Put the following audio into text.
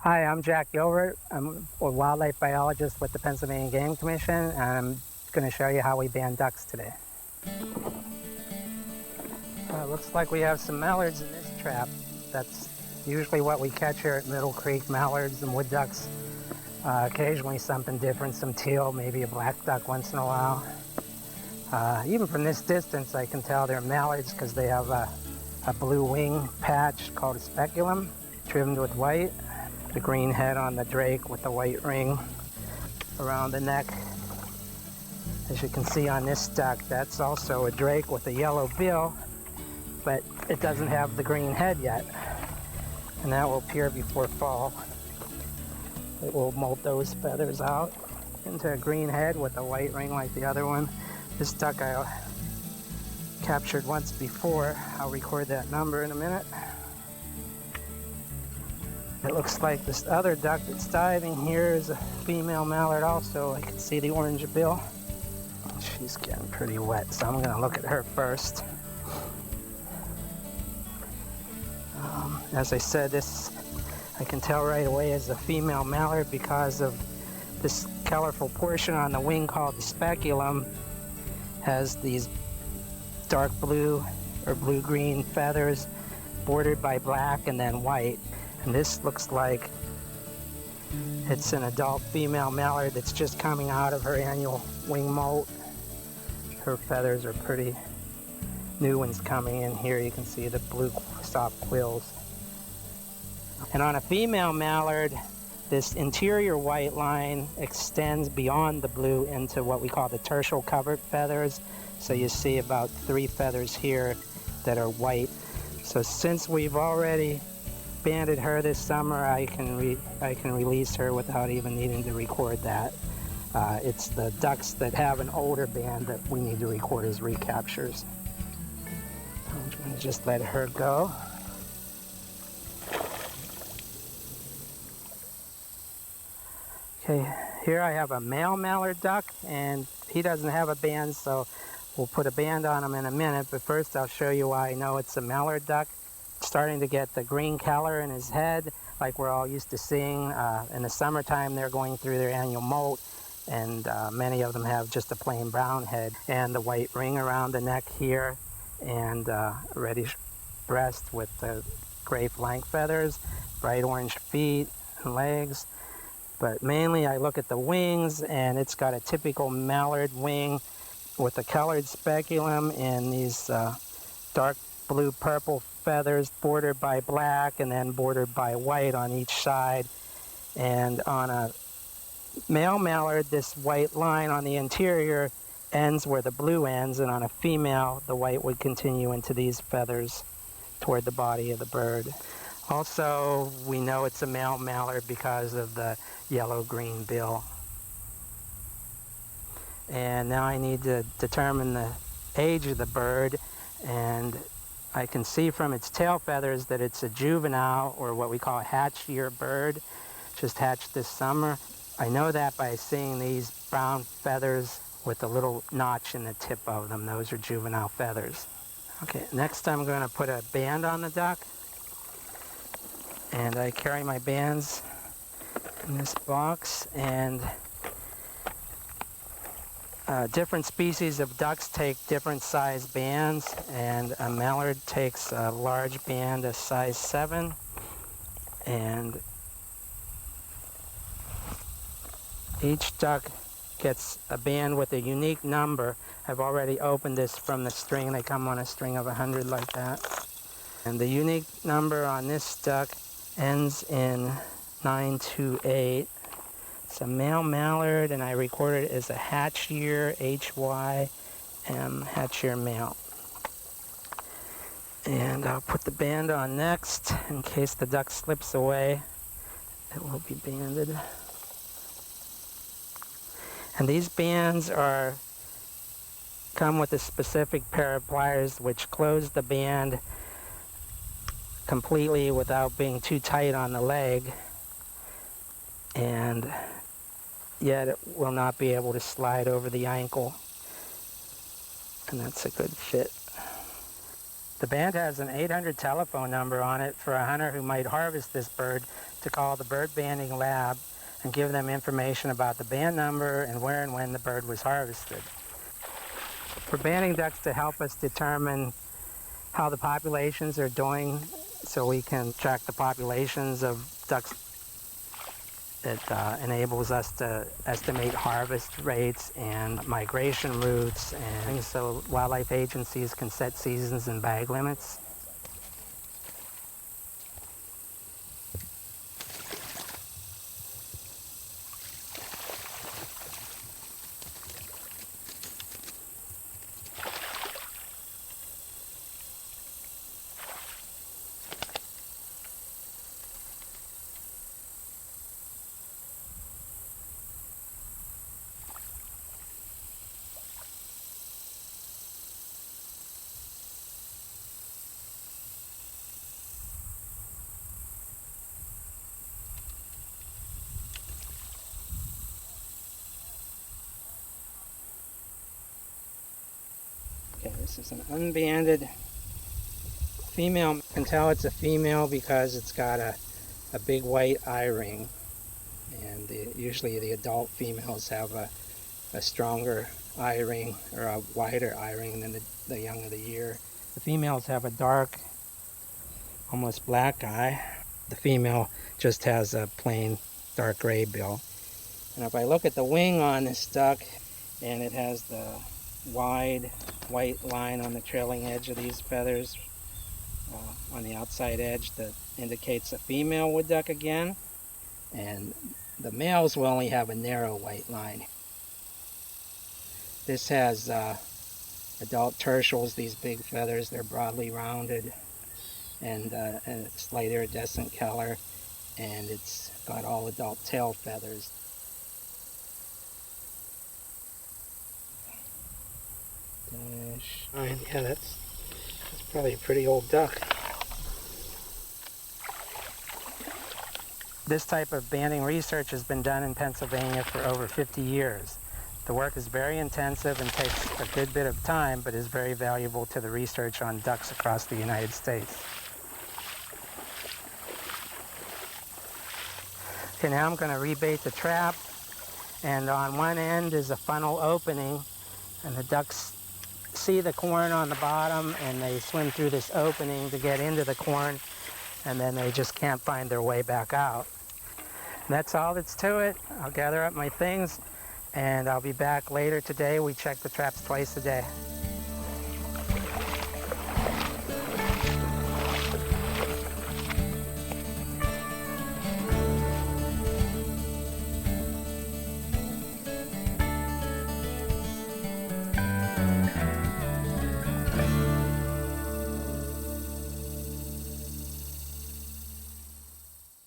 Hi, I'm Jack Gilbert. I'm a wildlife biologist with the Pennsylvania Game Commission, and I'm going to show you how we ban ducks today. Looks like we have some mallards in this trap. That's usually what we catch here at Middle Creek, mallards and wood ducks. Occasionally something different, some teal, maybe a black duck once in a while. Even from this distance I can tell they're mallards because they have a blue wing patch called a speculum trimmed with white. The green head on the drake with the white ring around the neck. As you can see on this duck, that's also a drake with a yellow bill, but it doesn't have the green head yet, and that will appear before fall. It will molt those feathers out into a green head with a white ring like the other one. This duck I captured once before. I'll record that number in a minute. It looks like this other duck that's diving here is a female mallard also. I can see the orange bill. She's getting pretty wet, so I'm going to look at her first. As I said, this I can tell right away is a female mallard because of this colorful portion on the wing called the speculum. Has these dark blue or blue-green feathers bordered by black and then white. And this looks like it's an adult female mallard that's just coming out of her annual wing molt. Her feathers are pretty new ones coming in here. You can see the blue soft quills. And on a female mallard, this interior white line extends beyond the blue into what we call the tertial covered feathers. So you see about 3 feathers here that are white. So since we've already banded her this summer, I can release her without even needing to record that. It's the ducks that have an older band that we need to record as recaptures. I'm going to just let her go. Okay, here I have a male mallard duck, and he doesn't have a band, so we'll put a band on him in a minute, but first I'll show you why I know it's a mallard duck. Starting to get the green color in his head, like we're all used to seeing. In the summertime, they're going through their annual molt, and many of them have just a plain brown head, and the white ring around the neck here, and reddish breast with the gray flank feathers, bright orange feet and legs. But mainly I look at the wings, and it's got a typical mallard wing with a colored speculum and these dark blue purple feathers bordered by black and then bordered by white on each side. And on a male mallard, this white line on the interior ends where the blue ends, and on a female, the white would continue into these feathers toward the body of the bird. Also, we know it's a male mallard because of the yellow-green bill. And now I need to determine the age of the bird, and I can see from its tail feathers that it's a juvenile, or what we call a hatch year bird, just hatched this summer. I know that by seeing these brown feathers with a little notch in the tip of them. Those are juvenile feathers. Okay, next I'm going to put a band on the duck, and I carry my bands in this box, and different species of ducks take different size bands, and a mallard takes a large band, a size 7, and each duck gets a band with a unique number. I've already opened this from the string. They come on a string of 100 like that. And the unique number on this duck ends in 928. It's a male mallard, and I recorded it as a hatch year, H-Y-M, hatch year male. And I'll put the band on next in case the duck slips away. It will be banded. And these bands come with a specific pair of pliers which close the band completely without being too tight on the leg, and yet it will not be able to slide over the ankle, and that's a good fit. The band has an 800 telephone number on it for a hunter who might harvest this bird to call the bird banding lab and give them information about the band number and where and when the bird was harvested. For banding ducks to help us determine how the populations are doing so we can track the populations of ducks, it enables us to estimate harvest rates and migration routes, and so wildlife agencies can set seasons and bag limits. Okay, this is an unbanded female. You can tell it's a female because it's got a big white eye ring, and usually the adult females have a stronger eye ring or a wider eye ring than the young of the year. The females have a dark, almost black eye. The female just has a plain dark gray bill. And if I look at the wing on this duck, and it has the wide white line on the trailing edge of these feathers on the outside edge that indicates a female wood duck again, and the males will only have a narrow white line. This has adult tertials, these big feathers. They're broadly rounded and a slight iridescent color, and it's got all adult tail feathers. Yeah, that's probably a pretty old duck. This type of banding research has been done in Pennsylvania for over 50 years. The work is very intensive and takes a good bit of time, but is very valuable to the research on ducks across the United States. Okay, now I'm going to rebate the trap, and on one end is a funnel opening, and the ducks see the corn on the bottom, and they swim through this opening to get into the corn, and then they just can't find their way back out. That's all that's to it. I'll gather up my things, and I'll be back later today. We check the traps twice a day.